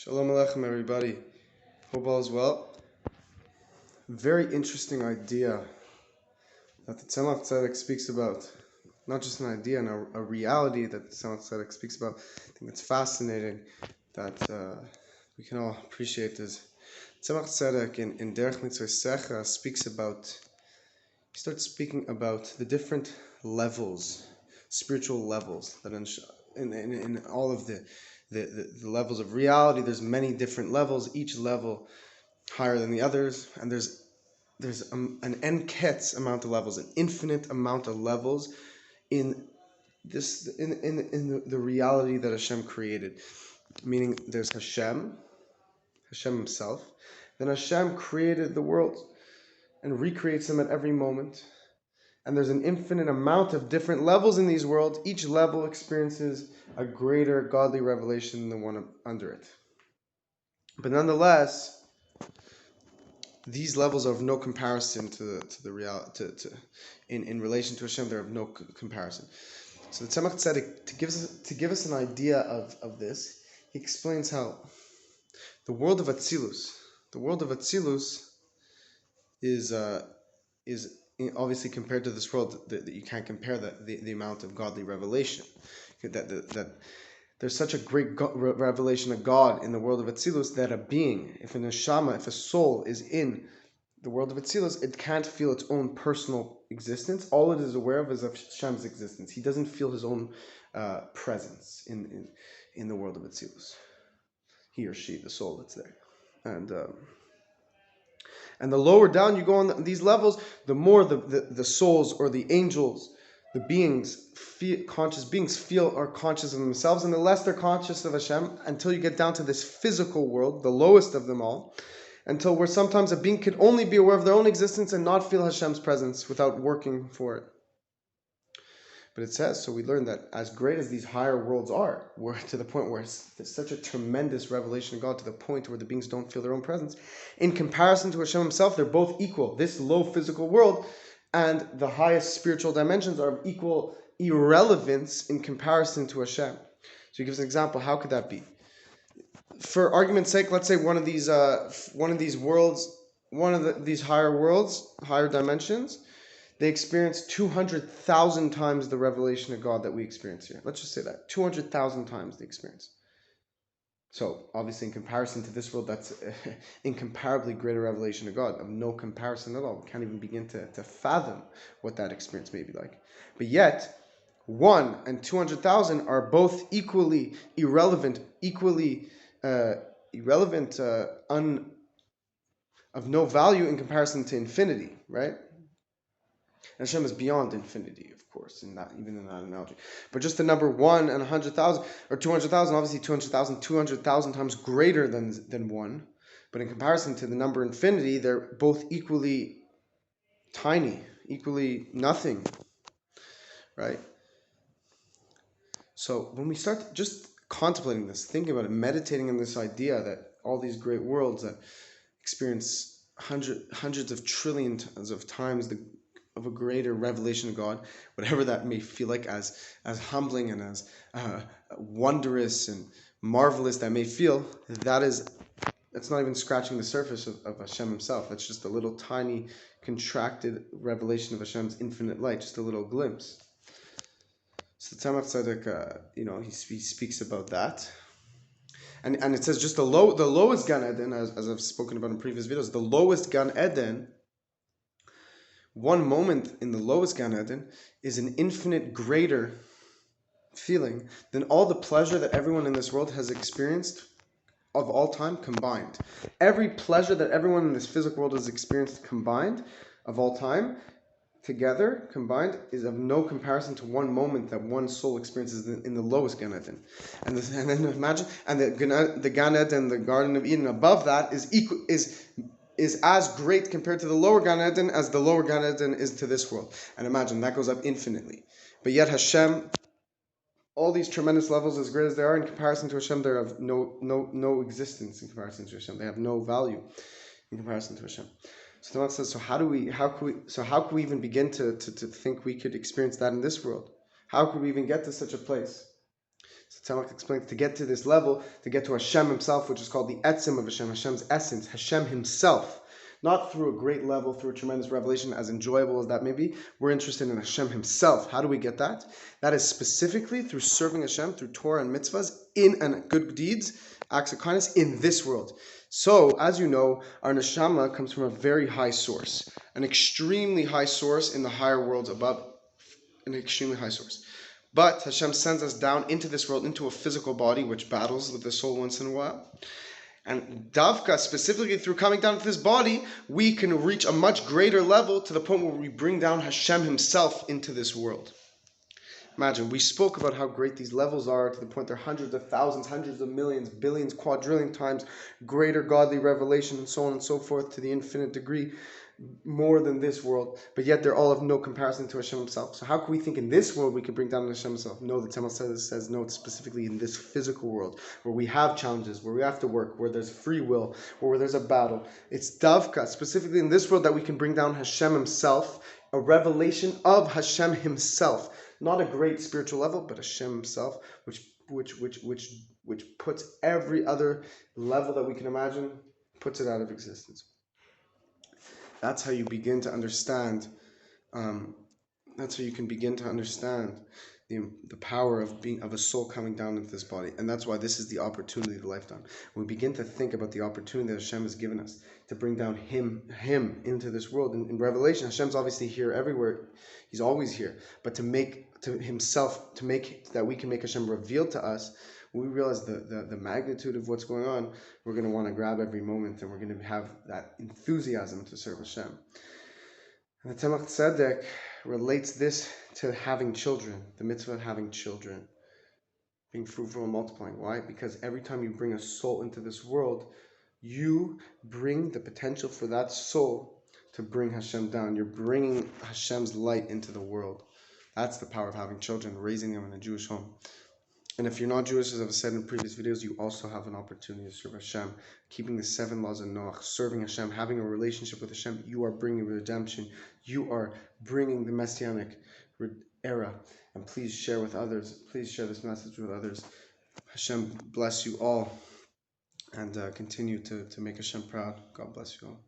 Shalom Aleichem, everybody. Hope all is well. Very interesting idea that the Tzemach Tzedek speaks about. Not just an idea and a reality that the Tzemach Tzedek speaks about. I think it's fascinating that we can all appreciate this. Tzemach Tzedek in Derech Mitzvah Secha he starts speaking about the different levels, spiritual levels, that in all of the levels of reality. There's many different levels, each level higher than the others, and there's an en-ketz amount of levels, an infinite amount of levels in the reality that Hashem created. Meaning there's Hashem himself, then Hashem created the world and recreates them at every moment. And there's an infinite amount of different levels in these worlds. Each level experiences a greater godly revelation than the one under it. But nonetheless, these levels are of no comparison to the reality. In relation to Hashem, they're of no comparison. So the Tzemach Tzedek, to give us an idea of this, he explains how the world of Atzilus is obviously compared to this world, that you can't compare the amount of godly revelation. That there's such a great revelation of God in the world of Atzilus that a being, if a neshama, if a soul is in the world of Atzilus, it can't feel its own personal existence. All it is aware of is of Hashem's existence. He doesn't feel his own presence in the world of Atzilus. He or she, the soul that's there. And the lower down you go on these levels, the more the souls or the angels, the beings, conscious beings are conscious of themselves, and the less they're conscious of Hashem, until you get down to this physical world, the lowest of them all, until where sometimes a being could only be aware of their own existence and not feel Hashem's presence without working for it. But it says, so we learn that as great as these higher worlds are, we're to the point where there's such a tremendous revelation of God, to the point where the beings don't feel their own presence. In comparison to Hashem himself, they're both equal. This low physical world and the highest spiritual dimensions are of equal irrelevance in comparison to Hashem. So he gives an example. How could that be? For argument's sake, let's say one of these worlds, these higher worlds, higher dimensions, they experience 200,000 times the revelation of God that we experience here. Let's just say that. 200,000 times the experience. So, obviously, in comparison to this world, that's incomparably greater revelation of God, of no comparison at all. We can't even begin to fathom what that experience may be like. But yet, 1 and 200,000 are both equally irrelevant, of no value in comparison to infinity, right? And Hashem is beyond infinity, of course, even in that analogy. But just the number 1 and 100,000, or 200,000, obviously 200,000 times greater than 1. But in comparison to the number infinity, they're both equally tiny, equally nothing, right? So when we start just contemplating this, thinking about it, meditating on this idea that all these great worlds that experience hundreds of trillions of times of a greater revelation of God, whatever that may feel like, as humbling and as wondrous and marvelous that may feel, that's not even scratching the surface of Hashem himself. That's just a little tiny contracted revelation of Hashem's infinite light, just a little glimpse. So Tzemach Tzedek, he speaks about that. And it says just the lowest Gan Eden, as I've spoken about in previous videos, the lowest Gan Eden, one moment in the lowest Gan Eden is an infinite greater feeling than all the pleasure that everyone in this world has experienced of all time combined. Every pleasure that everyone in this physical world has experienced combined of all time, together, combined, is of no comparison to one moment that one soul experiences in the lowest Gan Eden. And then imagine, and the Gan Eden, the Garden of Eden above that is as great compared to the lower Gan Eden as the lower Gan Eden is to this world. And imagine, that goes up infinitely. But yet Hashem, all these tremendous levels, as great as they are, in comparison to Hashem, they're of no existence in comparison to Hashem. They have no value in comparison to Hashem. So the Tzemach says, how could we even begin to think we could experience that in this world? How could we even get to such a place? So Tzemach explains, to get to this level, to get to Hashem himself, which is called the etzim of Hashem, Hashem's essence, Hashem himself. Not through a great level, through a tremendous revelation, as enjoyable as that may be. We're interested in Hashem himself. How do we get that? That is specifically through serving Hashem, through Torah and mitzvahs, and good deeds, acts of kindness, in this world. So, as you know, our neshama comes from a very high source, an extremely high source in the higher worlds above, an extremely high source. But Hashem sends us down into this world, into a physical body, which battles with the soul once in a while. And davka, specifically through coming down to this body, we can reach a much greater level, to the point where we bring down Hashem himself into this world. Imagine, we spoke about how great these levels are, to the point they're hundreds of thousands, hundreds of millions, billions, quadrillion times greater godly revelation, and so on and so forth, to the infinite degree, more than this world, but yet they're all of no comparison to Hashem himself. So how can we think in this world we could bring down Hashem himself? No, the Tzemach says no, it's specifically in this physical world, where we have challenges, where we have to work, where there's free will, or where there's a battle. It's davka, specifically in this world, that we can bring down Hashem himself, a revelation of Hashem himself. Not a great spiritual level, but Hashem himself, which puts every other level that we can imagine, puts it out of existence. That's how you begin to understand. That's how you can begin to understand the power of a soul coming down into this body, and that's why this is the opportunity of the lifetime. When we begin to think about the opportunity that Hashem has given us to bring down Him into this world. In Revelation, Hashem's obviously here everywhere; He's always here. But to make that we can make Hashem revealed to us. When we realize the magnitude of what's going on, we're going to want to grab every moment, and we're going to have that enthusiasm to serve Hashem. And the Tzemach Tzedek relates this to having children, the mitzvah of having children, being fruitful and multiplying. Why? Because every time you bring a soul into this world, you bring the potential for that soul to bring Hashem down. You're bringing Hashem's light into the world. That's the power of having children, raising them in a Jewish home. And if you're not Jewish, as I've said in previous videos, you also have an opportunity to serve Hashem. Keeping the 7 laws of Noach, serving Hashem, having a relationship with Hashem, you are bringing redemption. You are bringing the Messianic era. And please share with others. Please share this message with others. Hashem bless you all. And continue to make Hashem proud. God bless you all.